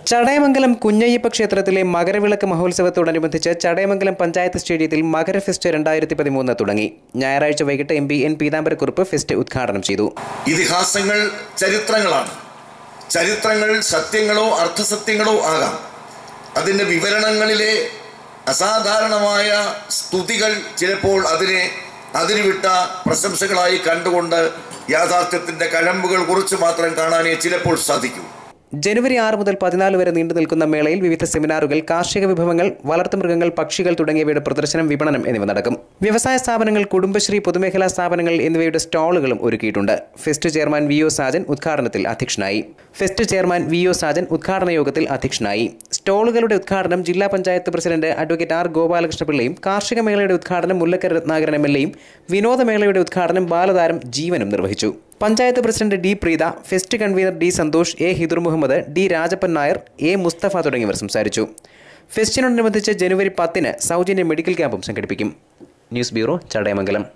ചടയമംഗലം കുഞ്ഞയ്യപ്പ ക്ഷേത്രത്തിലെ മകരവിളക്ക് മഹോത്സവത്തോടനുബന്ധിച്ച് ചടയമംഗലം പഞ്ചായത്ത് സ്റ്റേഡിയത്തിൽ മകര ഫെസ്റ്റ് 2013 തുടങ്ങി. ഞായറാഴ്ച വൈകിട്ട് MP N പീതാംബരക്കുറുപ്പ് ഫെസ്റ്റ് ഉദ്ഘാടനം ചെയ്തു. ഇതിഹാസങ്ങൾ ചരിത്രങ്ങളാണ്. ചരിത്രങ്ങൾ സത്യങ്ങളോ അർത്ഥസത്യങ്ങളോ ആകാം. അതിൻ്റെ വിവരണങ്ങളിലെ അസാധാരണമായ സ്തുതികൾ ചിലപ്പോൾ അതിരുവിട്ട പ്രശംസകളായി കണ്ടുകൊണ്ട് യാഥാർത്ഥ്യത്തിൻ്റെ കഴമ്പുകൾ കുറിച്ച് മാത്രം കാണാനേ ചിലപ്പോൾ സാധിക്കൂ. ജനുവരി 6 മുതൽ 14 വരെ നീണ്ടു നിൽക്കുന്ന മേളയിൽ വിവിധ സെമിനാറുകൾ, കാർഷിക വിഭവങ്ങൾ, വളർത്തുമൃഗങ്ങൾ, പക്ഷികൾ തുടങ്ങിയവയുടെ പ്രദർശനം, വിപണനം എന്നിവ നടക്കും. വ്യവസായ സ്ഥാപനങ്ങൾ, കുടുംബശ്രീ, പൊതുമേഖലാ സ്ഥാപനങ്ങൾ എന്നിവയുടെ സ്റ്റാളുകളും ഒരുക്കിയിട്ടുണ്ട്. ഫെസ്റ്റ് ചെയർമാൻ VO സാജൻ ഉദ്ഘാടന യോഗത്തിൽ അധ്യക്ഷനായി. സ്റ്റാളുകളുടെ ഉദ്ഘാടനം ജില്ലാ പഞ്ചായത്ത് പ്രസിഡന്റ് അഡ്വക്കേറ്റ് R ഗോപാലകൃഷ്ണപിള്ളയും, കാർഷിക മേളയുടെ ഉദ്ഘാടനം മുല്ലക്കര രത്നാകരൻ MLAയും, വിനോദമേളയുടെ ഉദ്ഘാടനം ബാലതാരം ജീവനും നിർവഹിച്ചു. Panchayat president D Preetha, fest convenor D Santhosh, A Hidur Muhammad, D Rajappan Nair, A Musthafa തുടങ്ങിയവർ സംസാരിച്ചു. ഫെസ്റ്റിനോടനുബന്ധിച്ച് ജനുവരി 10 സൗജന്യ മെഡിക്കൽ ക്യാമ്പും സംഘടിപ്പിക്കും. News bureau, Chadayamangalam.